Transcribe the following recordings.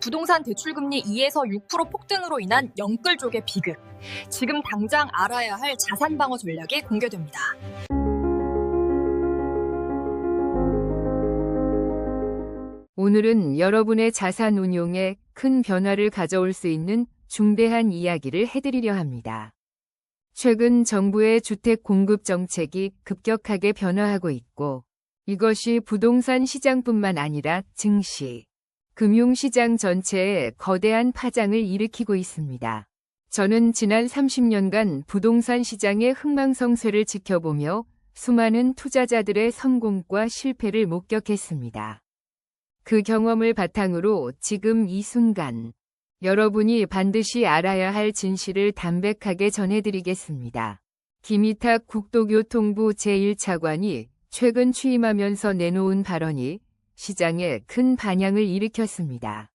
부동산 대출금리 2에서 6% 폭등으로 인한 영끌족의 비극. 지금 당장 알아야 할 자산 방어 전략이 공개됩니다. 오늘은 여러분의 자산 운용에 큰 변화를 가져올 수 있는 중대한 이야기를 해드리려 합니다. 최근 정부의 주택 공급 정책이 급격하게 변화하고 있고, 이것이 부동산 시장뿐만 아니라 증시, 금융시장 전체에 거대한 파장을 일으키고 있습니다. 저는 지난 30년간 부동산 시장의 흥망성쇠를 지켜보며 수많은 투자자들의 성공과 실패를 목격했습니다. 그 경험을 바탕으로 지금 이 순간 여러분이 반드시 알아야 할 진실을 담백하게 전해드리겠습니다. 김이탁 국토교통부 제1차관이 최근 취임하면서 내놓은 발언이 시장에 큰 반향을 일으켰습니다.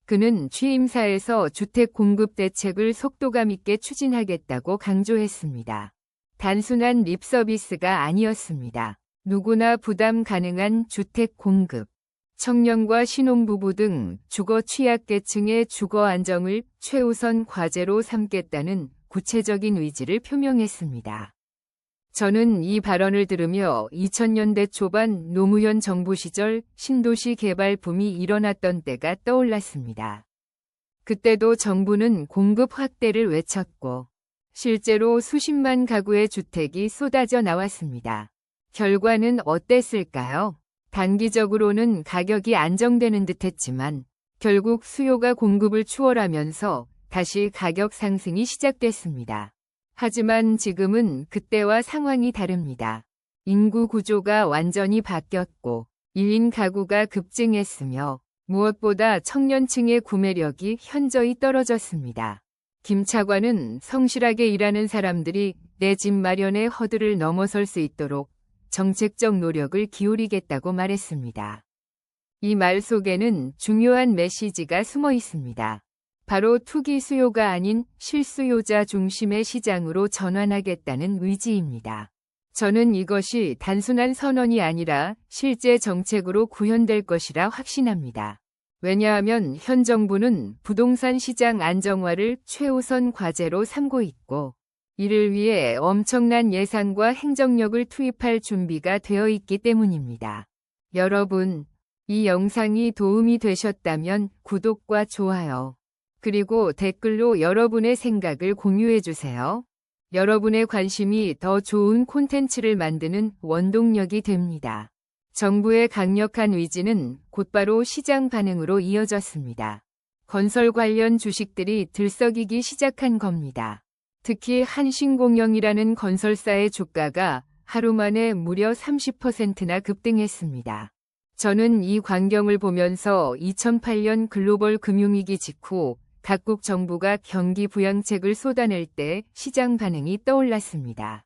그는 취임사에서 주택 공급 대책을 속도감 있게 추진하겠다고 강조했습니다. 단순한 립 서비스가 아니었습니다. 누구나 부담 가능한 주택 공급, 청년과 신혼부부 등 주거 취약계층의 주거 안정을 최우선 과제로 삼겠다는 구체적인 의지를 표명했습니다. 저는 이 발언을 들으며 2000년대 초반 노무현 정부 시절 신도시 개발 붐이 일어났던 때가 떠올랐습니다. 그때도 정부는 공급 확대를 외쳤고 실제로 수십만 가구의 주택이 쏟아져 나왔습니다. 결과는 어땠을까요? 단기적으로는 가격이 안정되는 듯했지만 결국 수요가 공급을 추월하면서 다시 가격 상승이 시작됐습니다. 하지만 지금은 그때와 상황이 다릅니다. 인구 구조가 완전히 바뀌었고 1인 가구가 급증했으며 무엇보다 청년층의 구매력이 현저히 떨어졌습니다. 김 차관은 성실하게 일하는 사람들이 내 집 마련의 허들을 넘어설 수 있도록 정책적 노력을 기울이겠다고 말했습니다. 이 말 속에는 중요한 메시지가 숨어 있습니다. 바로 투기 수요가 아닌 실수요자 중심의 시장으로 전환하겠다는 의지입니다. 저는 이것이 단순한 선언이 아니라 실제 정책으로 구현될 것이라 확신합니다. 왜냐하면 현 정부는 부동산 시장 안정화를 최우선 과제로 삼고 있고, 이를 위해 엄청난 예산과 행정력을 투입할 준비가 되어 있기 때문입니다. 여러분, 이 영상이 도움이 되셨다면 구독과 좋아요, 그리고 댓글로 여러분의 생각을 공유해주세요. 여러분의 관심이 더 좋은 콘텐츠를 만드는 원동력이 됩니다. 정부의 강력한 의지는 곧바로 시장 반응으로 이어졌습니다. 건설 관련 주식들이 들썩이기 시작한 겁니다. 특히 한신공영이라는 건설사의 주가가 하루 만에 무려 30%나 급등했습니다. 저는 이 광경을 보면서 2008년 글로벌 금융위기 직후 각국 정부가 경기 부양책을 쏟아낼 때 시장 반응이 떠올랐습니다.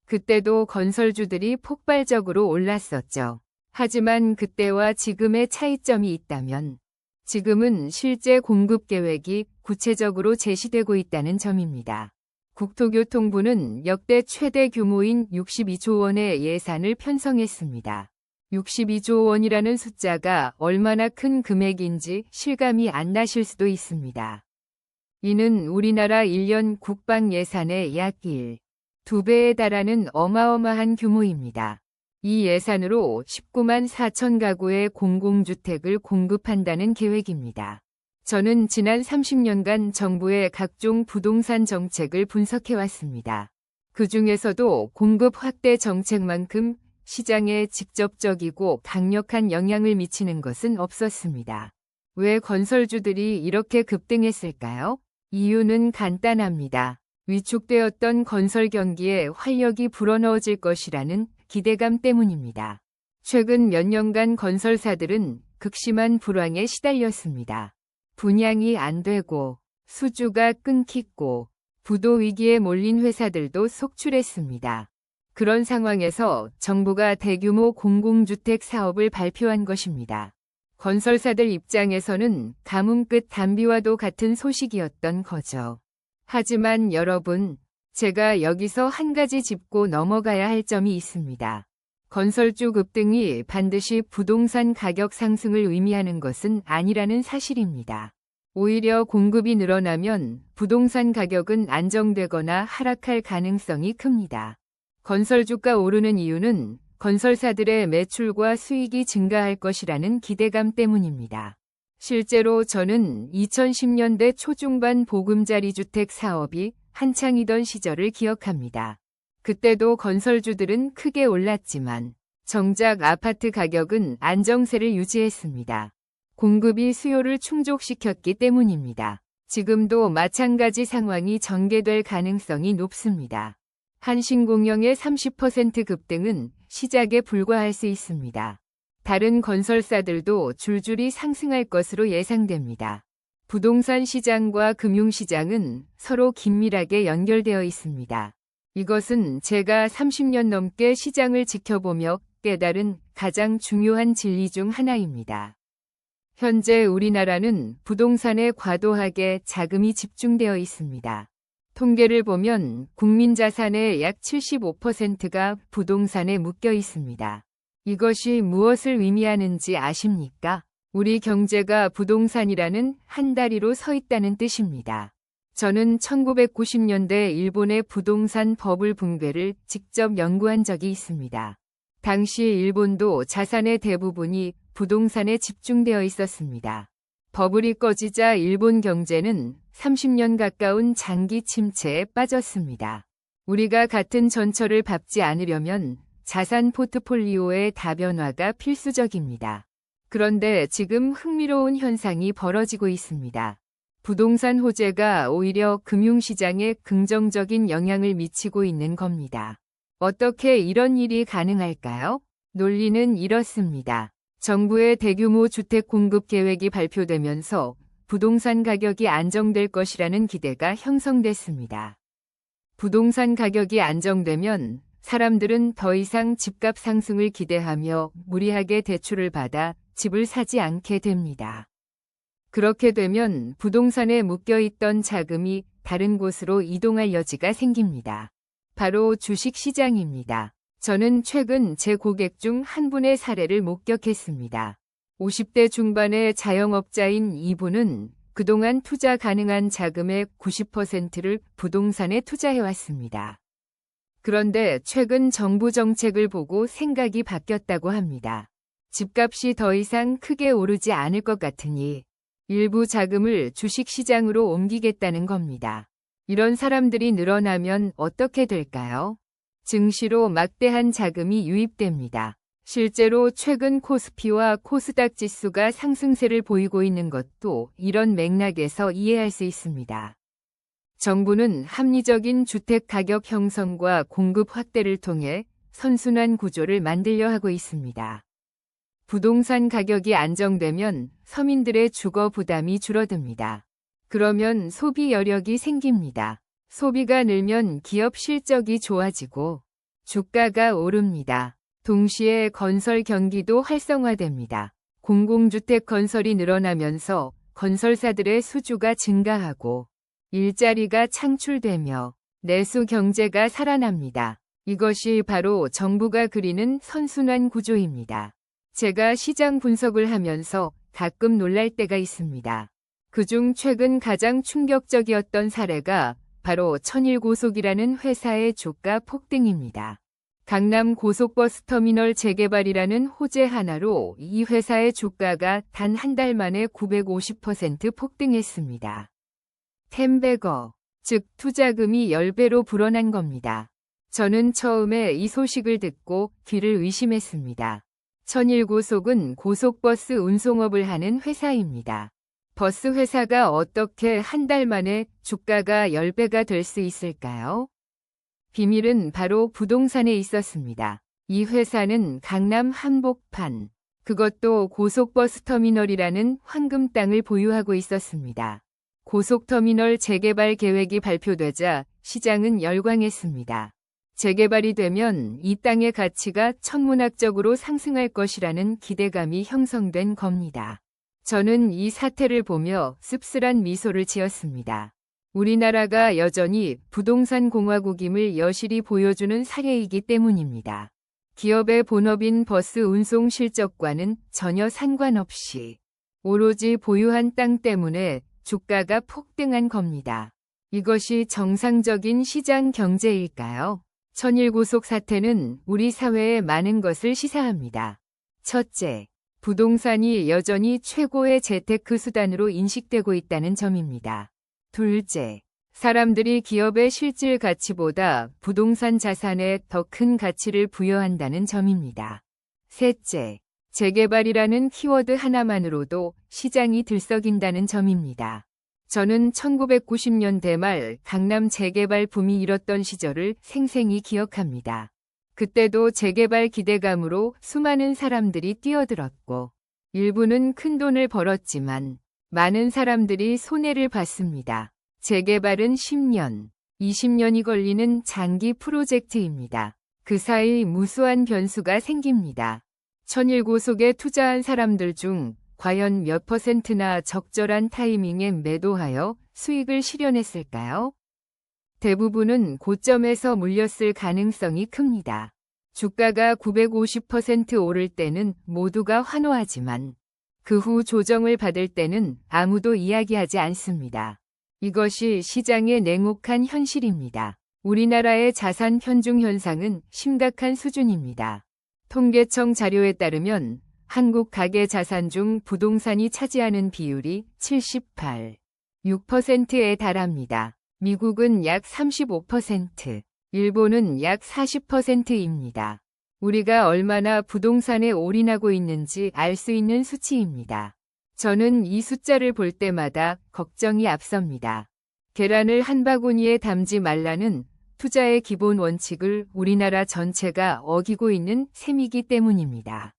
그때도 건설주들이 폭발적으로 올랐었죠. 하지만 그때와 지금의 차이점이 있다면 지금은 실제 공급 계획이 구체적으로 제시되고 있다는 점입니다. 국토교통부는 역대 최대 규모인 62조 원의 예산을 편성했습니다. 62조 원이라는 숫자가 얼마나 큰 금액인지 실감이 안 나실 수도 있습니다. 이는 우리나라 1년 국방 예산의 약 2배에 달하는 어마어마한 규모입니다. 이 예산으로 19만 4천 가구의 공공주택을 공급한다는 계획입니다. 저는 지난 30년간 정부의 각종 부동산 정책을 분석해왔습니다. 그 중에서도 공급 확대 정책만큼 시장에 직접적이고 강력한 영향을 미치는 것은 없었습니다. 왜 건설주들이 이렇게 급등했을까요? 이유는 간단합니다. 위축되었던 건설 경기에 활력이 불어넣어질 것이라는 기대감 때문입니다. 최근 몇 년간 건설사들은 극심한 불황에 시달렸습니다. 분양이 안 되고 수주가 끊기고 부도 위기에 몰린 회사들도 속출했습니다. 그런 상황에서 정부가 대규모 공공주택 사업을 발표한 것입니다. 건설사들 입장에서는 가뭄 끝 단비와도 같은 소식이었던 거죠. 하지만 여러분, 제가 여기서 한 가지 짚고 넘어가야 할 점이 있습니다. 건설주 급등이 반드시 부동산 가격 상승을 의미하는 것은 아니라는 사실입니다. 오히려 공급이 늘어나면 부동산 가격은 안정되거나 하락할 가능성이 큽니다. 건설주가 오르는 이유는 건설사들의 매출과 수익이 증가할 것이라는 기대감 때문입니다. 실제로 저는 2010년대 초중반 보금자리 주택 사업이 한창이던 시절을 기억합니다. 그때도 건설주들은 크게 올랐지만 정작 아파트 가격은 안정세를 유지했습니다. 공급이 수요를 충족시켰기 때문입니다. 지금도 마찬가지 상황이 전개될 가능성이 높습니다. 한신공영의 30% 급등은 시작에 불과할 수 있습니다. 다른 건설사들도 줄줄이 상승할 것으로 예상됩니다. 부동산 시장과 금융시장은 서로 긴밀하게 연결되어 있습니다. 이것은 제가 30년 넘게 시장을 지켜보며 깨달은 가장 중요한 진리 중 하나입니다. 현재 우리나라는 부동산에 과도하게 자금이 집중되어 있습니다. 통계를 보면 국민 자산의 약 75%가 부동산에 묶여 있습니다. 이것이 무엇을 의미하는지 아십니까? 우리 경제가 부동산이라는 한 다리로 서 있다는 뜻입니다. 저는 1990년대 일본의 부동산 버블 붕괴를 직접 연구한 적이 있습니다. 당시 일본도 자산의 대부분이 부동산에 집중되어 있었습니다. 버블이 꺼지자 일본 경제는 30년 가까운 장기 침체에 빠졌습니다. 우리가 같은 전철을 밟지 않으려면 자산 포트폴리오의 다변화가 필수적입니다. 그런데 지금 흥미로운 현상이 벌어지고 있습니다. 부동산 호재가 오히려 금융시장에 긍정적인 영향을 미치고 있는 겁니다. 어떻게 이런 일이 가능할까요? 논리는 이렇습니다. 정부의 대규모 주택 공급 계획이 발표되면서 부동산 가격이 안정될 것이라는 기대가 형성됐습니다. 부동산 가격이 안정되면 사람들은 더 이상 집값 상승을 기대하며 무리하게 대출을 받아 집을 사지 않게 됩니다. 그렇게 되면 부동산에 묶여있던 자금이 다른 곳으로 이동할 여지가 생깁니다. 바로 주식시장입니다. 저는 최근 제 고객 중 한 분의 사례를 목격했습니다. 50대 중반의 자영업자인 이분은 그동안 투자 가능한 자금의 90%를 부동산에 투자해왔습니다. 그런데 최근 정부 정책을 보고 생각이 바뀌었다고 합니다. 집값이 더 이상 크게 오르지 않을 것 같으니 일부 자금을 주식시장으로 옮기겠다는 겁니다. 이런 사람들이 늘어나면 어떻게 될까요? 증시로 막대한 자금이 유입됩니다. 실제로 최근 코스피와 코스닥 지수가 상승세를 보이고 있는 것도 이런 맥락에서 이해할 수 있습니다. 정부는 합리적인 주택 가격 형성과 공급 확대를 통해 선순환 구조를 만들려 하고 있습니다. 부동산 가격이 안정되면 서민들의 주거 부담이 줄어듭니다. 그러면 소비 여력이 생깁니다. 소비가 늘면 기업 실적이 좋아지고 주가가 오릅니다. 동시에 건설 경기도 활성화됩니다. 공공주택 건설이 늘어나면서 건설사들의 수주가 증가하고 일자리가 창출되며 내수 경제가 살아납니다. 이것이 바로 정부가 그리는 선순환 구조입니다. 제가 시장 분석을 하면서 가끔 놀랄 때가 있습니다. 그중 최근 가장 충격적이었던 사례가 바로 천일고속이라는 회사의 주가 폭등입니다. 강남 고속버스터미널 재개발이라는 호재 하나로 이 회사의 주가가 단 한 달 만에 950% 폭등했습니다. 10배거, 즉 투자금이 10배로 불어난 겁니다. 저는 처음에 이 소식을 듣고 귀를 의심했습니다. 천일고속은 고속버스 운송업을 하는 회사입니다. 버스 회사가 어떻게 한 달 만에 주가가 10배가 될 수 있을까요? 비밀은 바로 부동산에 있었습니다. 이 회사는 강남 한복판, 그것도 고속버스터미널이라는 황금 땅을 보유하고 있었습니다. 고속터미널 재개발 계획이 발표되자 시장은 열광했습니다. 재개발이 되면 이 땅의 가치가 천문학적으로 상승할 것이라는 기대감이 형성된 겁니다. 저는 이 사태를 보며 씁쓸한 미소를 지었습니다. 우리나라가 여전히 부동산 공화국임을 여실히 보여주는 사례이기 때문입니다. 기업의 본업인 버스 운송 실적과는 전혀 상관없이 오로지 보유한 땅 때문에 주가가 폭등한 겁니다. 이것이 정상적인 시장 경제일까요? 천일고속 사태는 우리 사회에 많은 것을 시사합니다. 첫째, 부동산이 여전히 최고의 재테크 수단으로 인식되고 있다는 점입니다. 둘째, 사람들이 기업의 실질 가치보다 부동산 자산에 더 큰 가치를 부여한다는 점입니다. 셋째, 재개발이라는 키워드 하나만으로도 시장이 들썩인다는 점입니다. 저는 1990년대 말 강남 재개발 붐이 일었던 시절을 생생히 기억합니다. 그때도 재개발 기대감으로 수많은 사람들이 뛰어들었고 일부는 큰돈을 벌었지만 많은 사람들이 손해를 봤습니다. 재개발은 10년, 20년이 걸리는 장기 프로젝트입니다. 그 사이 무수한 변수가 생깁니다. 천일고속에 투자한 사람들 중 과연 몇 %나 적절한 타이밍에 매도하여 수익을 실현했을까요? 대부분은 고점에서 물렸을 가능성이 큽니다. 주가가 950% 오를 때는 모두가 환호하지만 그 후 조정을 받을 때는 아무도 이야기하지 않습니다. 이것이 시장의 냉혹한 현실입니다. 우리나라의 자산 편중 현상은 심각한 수준입니다. 통계청 자료에 따르면 한국 가계 자산 중 부동산이 차지하는 비율이 78.6%에 달합니다. 미국은 약 35%, 일본은 약 40%입니다. 우리가 얼마나 부동산에 올인하고 있는지 알 수 있는 수치입니다. 저는 이 숫자를 볼 때마다 걱정이 앞섭니다. 계란을 한 바구니에 담지 말라는 투자의 기본 원칙을 우리나라 전체가 어기고 있는 셈이기 때문입니다.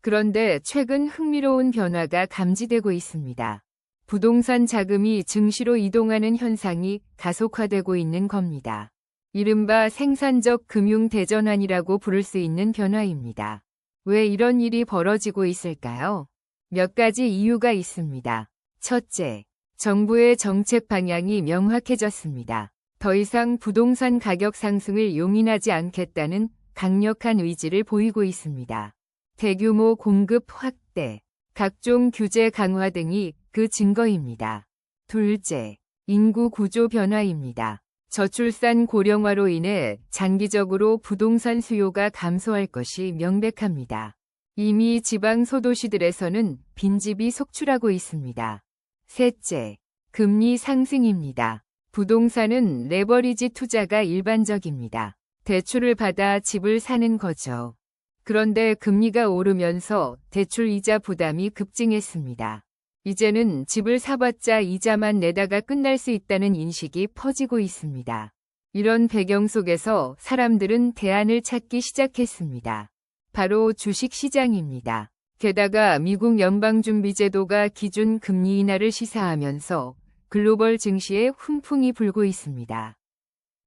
그런데 최근 흥미로운 변화가 감지되고 있습니다. 부동산 자금이 증시로 이동하는 현상이 가속화되고 있는 겁니다. 이른바 생산적 금융 대전환이라고 부를 수 있는 변화입니다. 왜 이런 일이 벌어지고 있을까요? 몇 가지 이유가 있습니다. 첫째, 정부의 정책 방향이 명확해졌습니다. 더 이상 부동산 가격 상승을 용인하지 않겠다는 강력한 의지를 보이고 있습니다. 대규모 공급 확대, 각종 규제 강화 등이 그 증거입니다. 둘째, 인구 구조 변화입니다. 저출산 고령화로 인해 장기적으로 부동산 수요가 감소할 것이 명백합니다. 이미 지방 소도시들에서는 빈집이 속출하고 있습니다. 셋째, 금리 상승입니다. 부동산은 레버리지 투자가 일반적입니다. 대출을 받아 집을 사는 거죠. 그런데 금리가 오르면서 대출 이자 부담이 급증했습니다. 이제는 집을 사봤자 이자만 내다가 끝날 수 있다는 인식이 퍼지고 있습니다. 이런 배경 속에서 사람들은 대안을 찾기 시작했습니다. 바로 주식시장입니다. 게다가 미국 연방준비제도가 기준 금리 인하를 시사하면서 글로벌 증시에 훈풍이 불고 있습니다.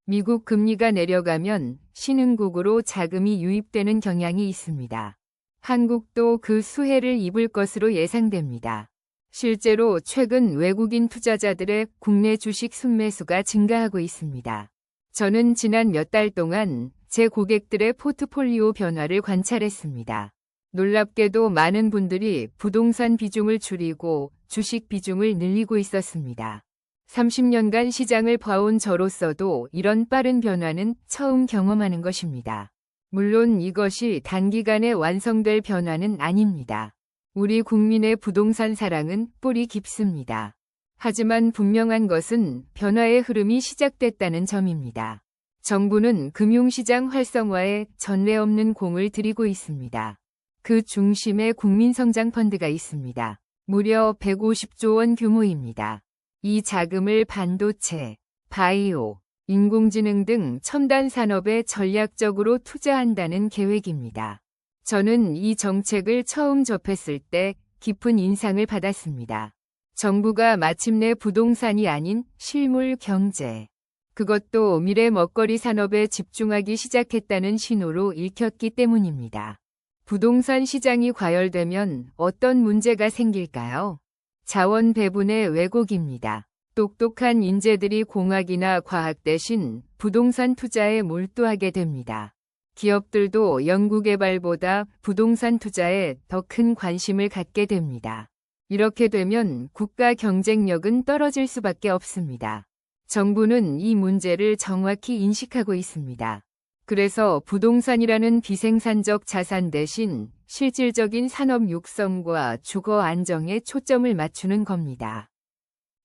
미국 금리가 내려가면 신흥국으로 자금이 유입되는 경향이 있습니다. 한국도 그 수혜를 입을 것으로 예상됩니다. 실제로 최근 외국인 투자자들의 국내 주식 순매수가 증가하고 있습니다. 저는 지난 몇 달 동안 제 고객들의 포트폴리오 변화를 관찰했습니다. 놀랍게도 많은 분들이 부동산 비중을 줄이고 주식 비중을 늘리고 있었습니다. 30년간 시장을 봐온 저로서도 이런 빠른 변화는 처음 경험하는 것입니다. 물론 이것이 단기간에 완성될 변화는 아닙니다. 우리 국민의 부동산 사랑은 뿌리 깊습니다. 하지만 분명한 것은 변화의 흐름이 시작됐다는 점입니다. 정부는 금융시장 활성화에 전례 없는 공을 들이고 있습니다. 그 중심에 국민성장펀드가 있습니다. 무려 150조 원 규모입니다. 이 자금을 반도체, 바이오, 인공지능 등 첨단 산업에 전략적으로 투자한다는 계획입니다. 저는 이 정책을 처음 접했을 때 깊은 인상을 받았습니다. 정부가 마침내 부동산이 아닌 실물 경제, 그것도 미래 먹거리 산업에 집중하기 시작했다는 신호로 읽혔기 때문입니다. 부동산 시장이 과열되면 어떤 문제가 생길까요? 자원 배분의 왜곡입니다. 똑똑한 인재들이 공학이나 과학 대신 부동산 투자에 몰두하게 됩니다. 기업들도 연구개발보다 부동산 투자에 더 큰 관심을 갖게 됩니다. 이렇게 되면 국가 경쟁력은 떨어질 수밖에 없습니다. 정부는 이 문제를 정확히 인식하고 있습니다. 그래서 부동산이라는 비생산적 자산 대신 실질적인 산업 육성과 주거 안정에 초점을 맞추는 겁니다.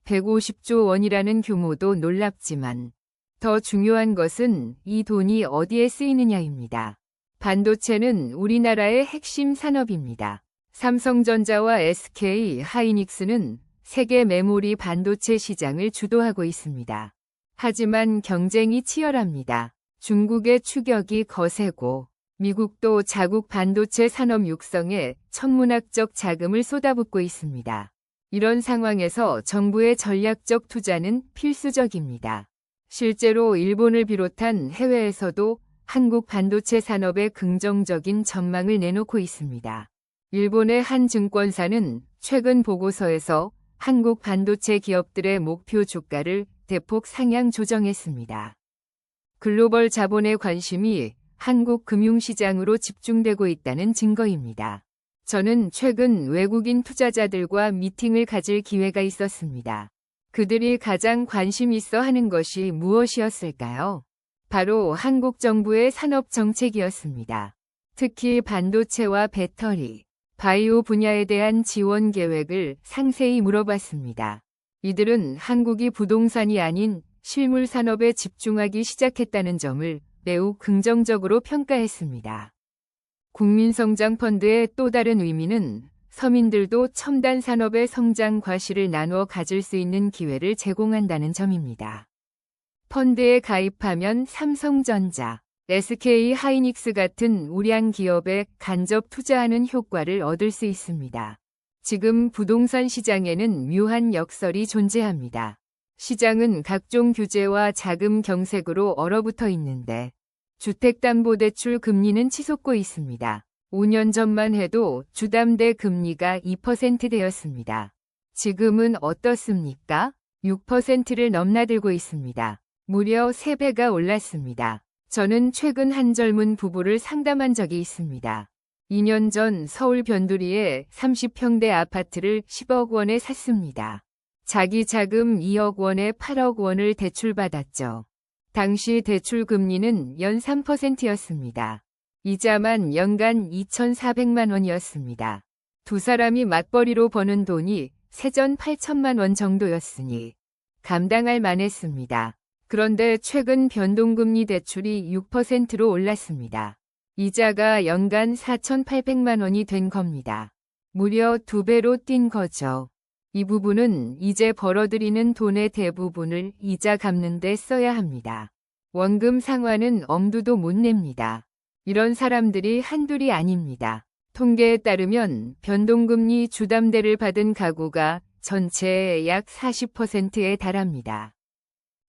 150조 원이라는 규모도 놀랍지만 더 중요한 것은 이 돈이 어디에 쓰이느냐입니다. 반도체는 우리나라의 핵심 산업입니다. 삼성전자와 SK 하이닉스는 세계 메모리 반도체 시장을 주도하고 있습니다. 하지만 경쟁이 치열합니다. 중국의 추격이 거세고 미국도 자국 반도체 산업 육성에 천문학적 자금을 쏟아붓고 있습니다. 이런 상황에서 정부의 전략적 투자는 필수적입니다. 실제로 일본을 비롯한 해외에서도 한국 반도체 산업에 긍정적인 전망을 내놓고 있습니다. 일본의 한 증권사는 최근 보고서에서 한국 반도체 기업들의 목표 주가를 대폭 상향 조정했습니다. 글로벌 자본의 관심이 한국 금융시장으로 집중되고 있다는 증거입니다. 저는 최근 외국인 투자자들과 미팅을 가질 기회가 있었습니다. 그들이 가장 관심 있어 하는 것이 무엇이었을까요? 바로 한국 정부의 산업 정책이었습니다. 특히 반도체와 배터리, 바이오 분야에 대한 지원 계획을 상세히 물어봤습니다. 이들은 한국이 부동산이 아닌 실물 산업에 집중하기 시작했다는 점을 매우 긍정적으로 평가했습니다. 국민성장펀드의 또 다른 의미는 서민들도 첨단 산업의 성장 과실을 나누어 가질 수 있는 기회를 제공한다는 점입니다. 펀드에 가입하면 삼성전자, SK 하이닉스 같은 우량 기업에 간접 투자하는 효과를 얻을 수 있습니다. 지금 부동산 시장에는 묘한 역설이 존재합니다. 시장은 각종 규제와 자금 경색으로 얼어붙어 있는데 주택담보대출 금리는 치솟고 있습니다. 5년 전만 해도 주담대 금리가 2%대였습니다. 지금은 어떻습니까? 6%를 넘나들고 있습니다. 무려 3배가 올랐습니다. 저는 최근 한 젊은 부부를 상담한 적이 있습니다. 2년 전 서울 변두리에 30평대 아파트를 10억 원에 샀습니다. 자기 자금 2억 원에 8억 원을 대출받았죠. 당시 대출 금리는 연 3%였습니다. 이자만 연간 2,400만 원이었습니다. 두 사람이 맞벌이로 버는 돈이 세전 8천만 원 정도였으니 감당할 만했습니다. 그런데 최근 변동금리 대출이 6%로 올랐습니다. 이자가 연간 4,800만 원이 된 겁니다. 무려 2배로 뛴 거죠. 이 부분은 이제 벌어들이는 돈의 대부분을 이자 갚는 데 써야 합니다. 원금 상환은 엄두도 못 냅니다. 이런 사람들이 한둘이 아닙니다. 통계에 따르면 변동금리 주담대를 받은 가구가 전체의 약 40%에 달합니다.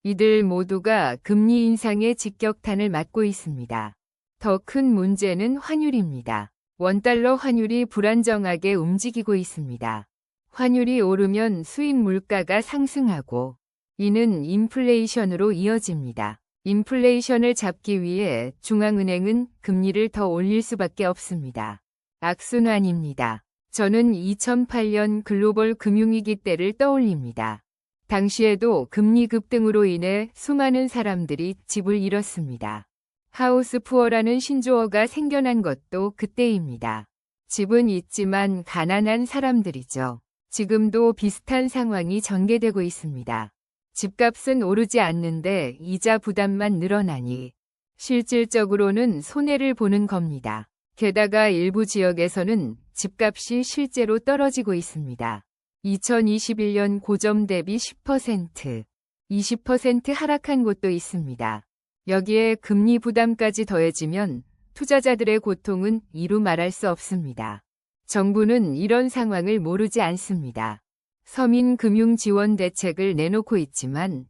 이들 모두가 금리 인상의 직격탄을 맞고 있습니다. 더 큰 문제는 환율입니다. 원달러 환율이 불안정하게 움직이고 있습니다. 환율이 오르면 수입 물가가 상승하고 이는 인플레이션으로 이어집니다. 인플레이션을 잡기 위해 중앙은행은 금리를 더 올릴 수밖에 없습니다. 악순환입니다. 저는 2008년 글로벌 금융위기 때를 떠올립니다. 당시에도 금리 급등으로 인해 수많은 사람들이 집을 잃었습니다. 하우스 푸어라는 신조어가 생겨난 것도 그때입니다. 집은 있지만 가난한 사람들이죠. 지금도 비슷한 상황이 전개되고 있습니다. 집값은 오르지 않는데 이자 부담만 늘어나니 실질적으로는 손해를 보는 겁니다. 게다가 일부 지역에서는 집값이 실제로 떨어지고 있습니다. 2021년 고점 대비 10%, 20% 하락한 곳도 있습니다. 여기에 금리 부담까지 더해지면 투자자들의 고통은 이루 말할 수 없습니다. 정부는 이런 상황을 모르지 않습니다. 서민 금융 지원 대책을 내놓고 있지만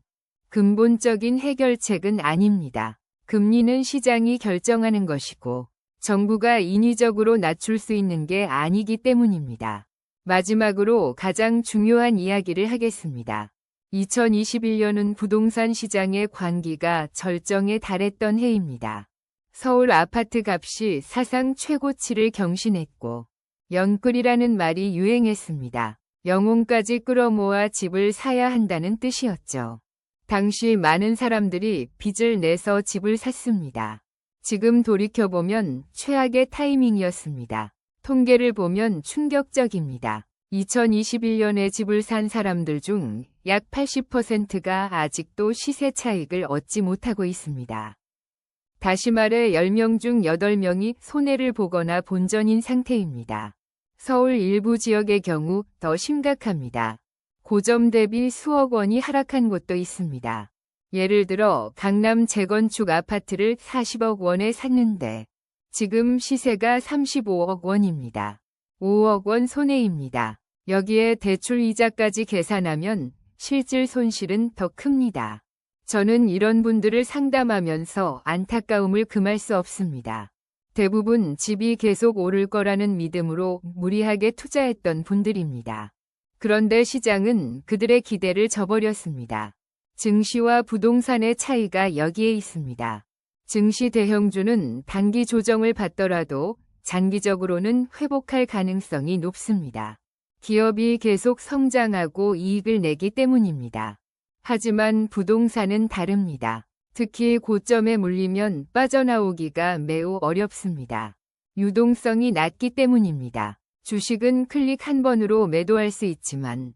근본적인 해결책은 아닙니다. 금리는 시장이 결정하는 것이고 정부가 인위적으로 낮출 수 있는 게 아니기 때문입니다. 마지막으로 가장 중요한 이야기를 하겠습니다. 2021년은 부동산 시장의 관기가 절정에 달했던 해입니다. 서울 아파트 값이 사상 최고치를 경신했고 영끌이라는 말이 유행했습니다. 영혼까지 끌어모아 집을 사야 한다는 뜻이었죠. 당시 많은 사람들이 빚을 내서 집을 샀습니다. 지금 돌이켜보면 최악의 타이밍이었습니다. 통계를 보면 충격적입니다. 2021년에 집을 산 사람들 중 약 80%가 아직도 시세 차익을 얻지 못하고 있습니다. 다시 말해 10명 중 8명이 손해를 보거나 본전인 상태입니다. 서울 일부 지역의 경우 더 심각합니다. 고점 대비 수억 원이 하락한 곳도 있습니다. 예를 들어 강남 재건축 아파트를 40억 원에 샀는데 지금 시세가 35억 원입니다. 5억 원 손해입니다. 여기에 대출 이자까지 계산하면 실질 손실은 더 큽니다. 저는 이런 분들을 상담하면서 안타까움을 금할 수 없습니다. 대부분 집이 계속 오를 거라는 믿음으로 무리하게 투자했던 분들입니다. 그런데 시장은 그들의 기대를 저버렸습니다. 증시와 부동산의 차이가 여기에 있습니다. 증시 대형주는 단기 조정을 받더라도 장기적으로는 회복할 가능성이 높습니다. 기업이 계속 성장하고 이익을 내기 때문입니다. 하지만 부동산은 다릅니다. 특히 고점에 물리면 빠져나오기가 매우 어렵습니다. 유동성이 낮기 때문입니다. 주식은 클릭 한 번으로 매도할 수 있지만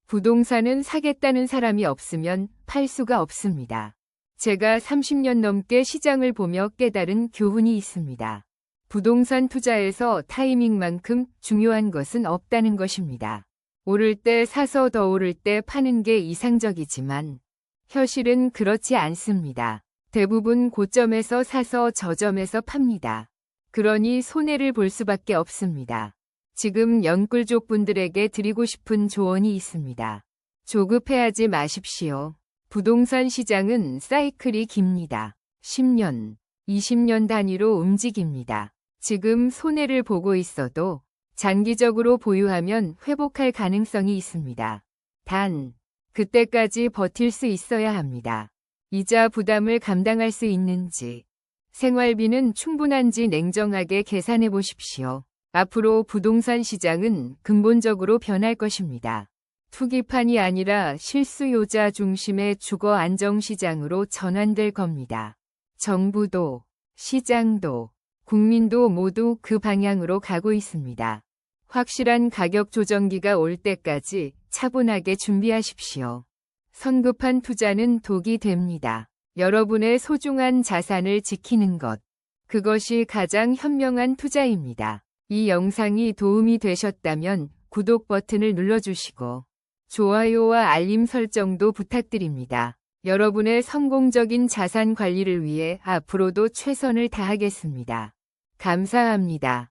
부동산은 사겠다는 사람이 없으면 팔 수가 없습니다. 제가 30년 넘게 시장을 보며 깨달은 교훈이 있습니다. 부동산 투자에서 타이밍만큼 중요한 것은 없다는 것입니다. 오를 때 사서 더 오를 때 파는 게 이상적이지만 현실은 그렇지 않습니다. 대부분 고점에서 사서 저점에서 팝니다. 그러니 손해를 볼 수밖에 없습니다. 지금 영끌족 분들에게 드리고 싶은 조언이 있습니다. 조급해하지 마십시오. 부동산 시장은 사이클이 깁니다. 10년, 20년 단위로 움직입니다. 지금 손해를 보고 있어도 장기적으로 보유하면 회복할 가능성이 있습니다. 단, 그때까지 버틸 수 있어야 합니다. 이자 부담을 감당할 수 있는지, 생활비는 충분한지 냉정하게 계산해 보십시오. 앞으로 부동산 시장은 근본적으로 변할 것입니다. 투기판이 아니라 실수요자 중심의 주거 안정시장으로 전환될 겁니다. 정부도, 시장도, 국민도 모두 그 방향으로 가고 있습니다. 확실한 가격 조정기가 올 때까지 차분하게 준비하십시오. 성급한 투자는 독이 됩니다. 여러분의 소중한 자산을 지키는 것, 그것이 가장 현명한 투자입니다. 이 영상이 도움이 되셨다면 구독 버튼을 눌러주시고 좋아요와 알림 설정도 부탁드립니다. 여러분의 성공적인 자산 관리를 위해 앞으로도 최선을 다하겠습니다. 감사합니다.